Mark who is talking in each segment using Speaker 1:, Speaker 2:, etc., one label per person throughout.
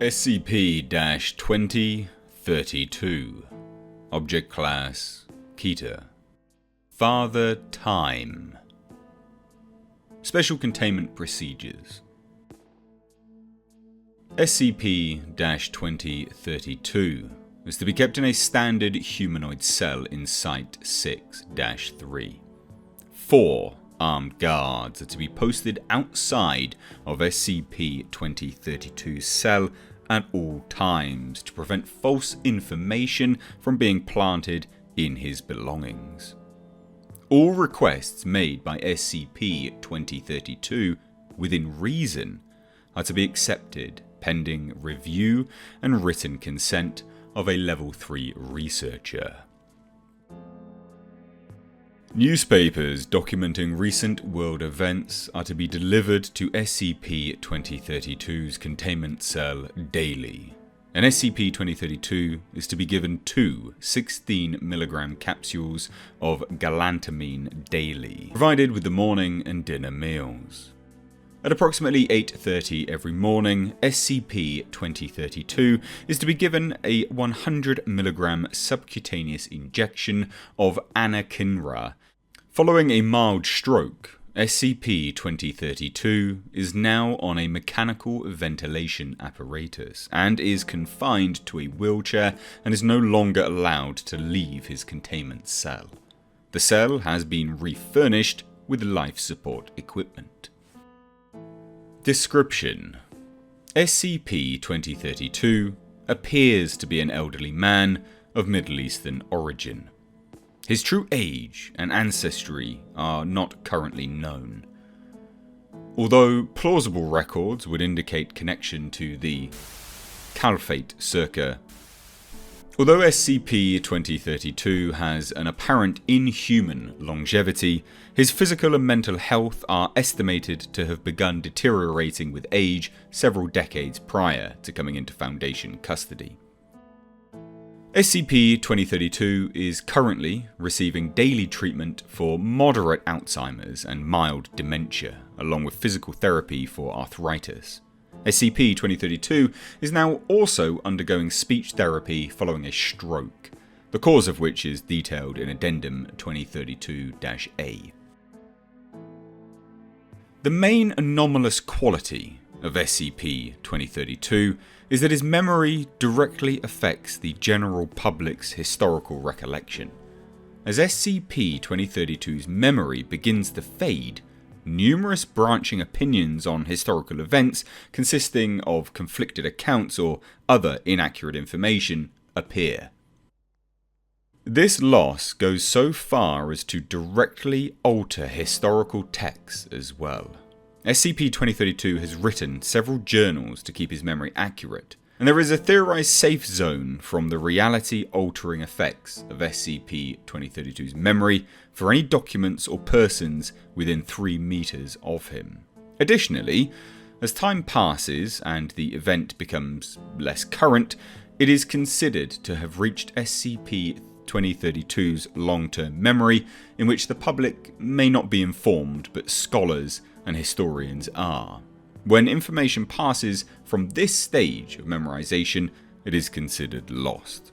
Speaker 1: SCP-2032 Object Class Keter Father Time Special Containment Procedures SCP-2032 is to be kept in a standard humanoid cell in Site-6-3. 4 armed guards are to be posted outside of SCP-2032's cell at all times to prevent false information from being planted in his belongings. All requests made by SCP-2032 within reason are to be accepted pending review and written consent of a Level 3 researcher. Newspapers documenting recent world events are to be delivered to SCP-2032's containment cell daily, and SCP-2032 is to be given 2 16mg capsules of galantamine daily, provided with the morning and dinner meals. At approximately 8:30 every morning, SCP-2032 is to be given a 100mg subcutaneous injection of anakinra. Following a mild stroke, SCP-2032 is now on a mechanical ventilation apparatus and is confined to a wheelchair and is no longer allowed to leave his containment cell. The cell has been refurnished with life support equipment. Description: SCP-2032 appears to be an elderly man of Middle Eastern origin. His true age and ancestry are not currently known, although plausible records would indicate connection to the Caliphate circa. Although SCP-2032 has an apparent inhuman longevity, his physical and mental health are estimated to have begun deteriorating with age several decades prior to coming into Foundation custody. SCP-2032 is currently receiving daily treatment for moderate Alzheimer's and mild dementia, along with physical therapy for arthritis. SCP-2032 is now also undergoing speech therapy following a stroke, the cause of which is detailed in Addendum 2032-A. The main anomalous quality of SCP-2032 is that his memory directly affects the general public's historical recollection. As SCP-2032's memory begins to fade, numerous branching opinions on historical events consisting of conflicted accounts or other inaccurate information appear. This loss goes so far as to directly alter historical texts as well. SCP-2032 has written several journals to keep his memory accurate, and there is a theorized safe zone from the reality-altering effects of SCP-2032's memory for any documents or persons within 3 meters of him. Additionally, as time passes and the event becomes less current, it is considered to have reached SCP-2032's long-term memory, in which the public may not be informed, but scholars and historians are. When information passes from this stage of memorization, it is considered lost.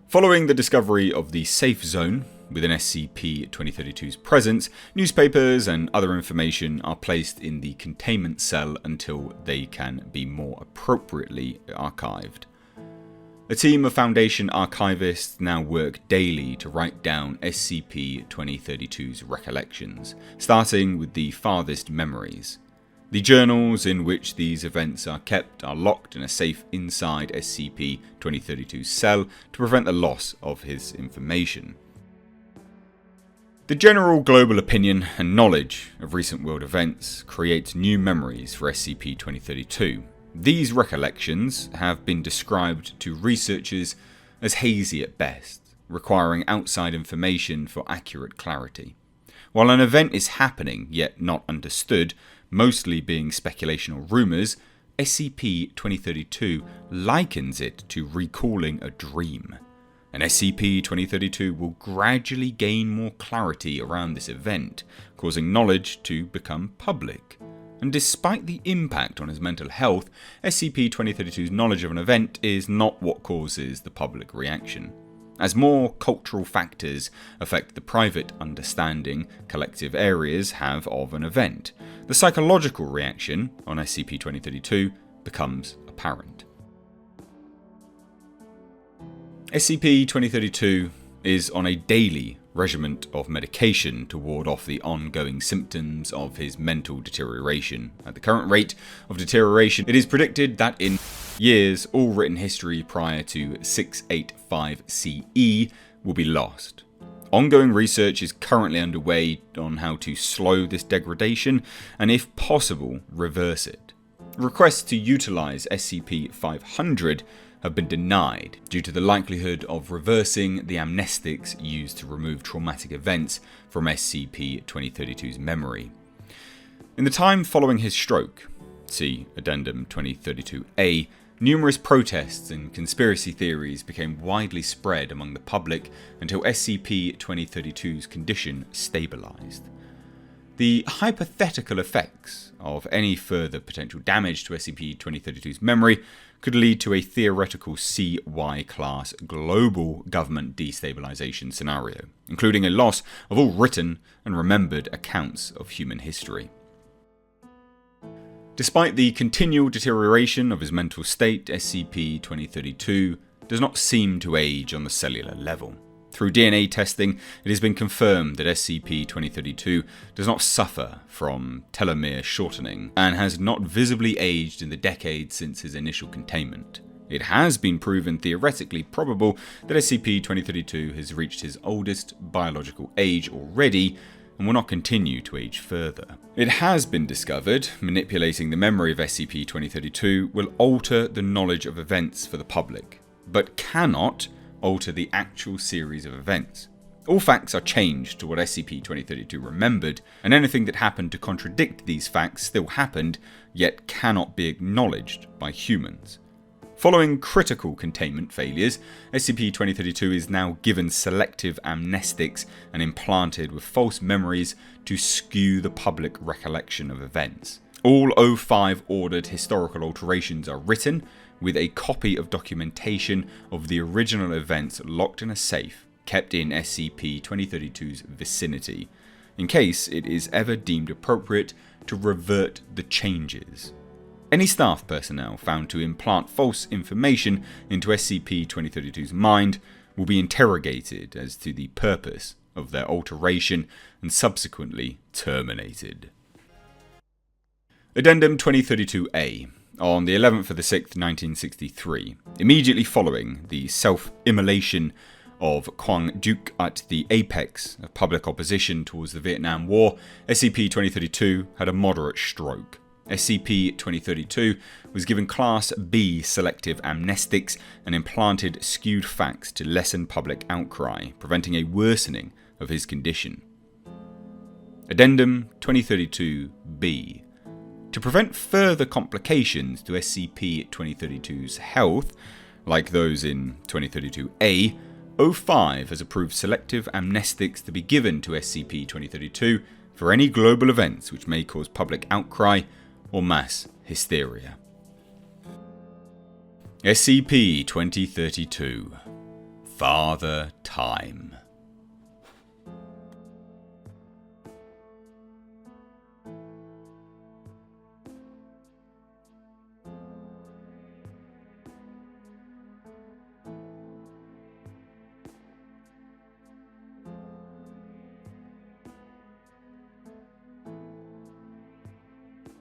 Speaker 1: Following the discovery of the safe zone within SCP-2032's presence, newspapers and other information are placed in the containment cell until they can be more appropriately archived. A team of Foundation archivists now work daily to write down SCP-2032's recollections, starting with the farthest memories. The journals in which these events are kept are locked in a safe inside SCP-2032's cell to prevent the loss of his information. The general global opinion and knowledge of recent world events creates new memories for SCP-2032. These recollections have been described to researchers as hazy at best, requiring outside information for accurate clarity. While an event is happening yet not understood, mostly being speculation or rumours, SCP-2032 likens it to recalling a dream. And SCP-2032 will gradually gain more clarity around this event, causing knowledge to become public. and despite the impact on his mental health, SCP-2032's knowledge of an event is not what causes the public reaction. As more cultural factors affect the private understanding collective areas have of an event, the psychological reaction on SCP-2032 becomes apparent. SCP-2032 is on a daily regimen of medication to ward off the ongoing symptoms of his mental deterioration. At the current rate of deterioration, it is predicted that in years, all written history prior to 685 CE will be lost. Ongoing research is currently underway on how to slow this degradation and, if possible, reverse it. Requests to utilize SCP-500 have been denied due to the likelihood of reversing the amnestics used to remove traumatic events from SCP-2032's memory. In the time following his stroke, see Addendum 2032-A, numerous protests and conspiracy theories became widely spread among the public until SCP-2032's condition stabilized. The hypothetical effects of any further potential damage to SCP-2032's memory could lead to a theoretical CY-class global government destabilization scenario, including a loss of all written and remembered accounts of human history. Despite the continual deterioration of his mental state, SCP-2032 does not seem to age on the cellular level. Through DNA testing, it has been confirmed that SCP-2032 does not suffer from telomere shortening and has not visibly aged in the decades since his initial containment. It has been proven theoretically probable that SCP-2032 has reached his oldest biological age already and will not continue to age further. It has been discovered manipulating the memory of SCP-2032 will alter the knowledge of events for the public, but cannot alter the actual series of events. All facts are changed to what SCP-2032 remembered, and anything that happened to contradict these facts still happened, yet cannot be acknowledged by humans. Following critical containment failures, SCP-2032 is now given selective amnestics and implanted with false memories to skew the public recollection of events. All O5 ordered historical alterations are written, with a copy of documentation of the original events locked in a safe kept in SCP-2032's vicinity, in case it is ever deemed appropriate to revert the changes. Any staff personnel found to implant false information into SCP-2032's mind will be interrogated as to the purpose of their alteration and subsequently terminated. Addendum 2032-A. On the 11th of the 6th, 1963, immediately following the self-immolation of Quang Duc at the apex of public opposition towards the Vietnam War, SCP-2032 had a moderate stroke. SCP-2032 was given Class B selective amnestics and implanted skewed facts to lessen public outcry, preventing a worsening of his condition. Addendum 2032-B. To prevent further complications to SCP-2032's health, like those in 2032-A, O5 has approved selective amnestics to be given to SCP-2032 for any global events which may cause public outcry or mass hysteria. SCP-2032 Father Time.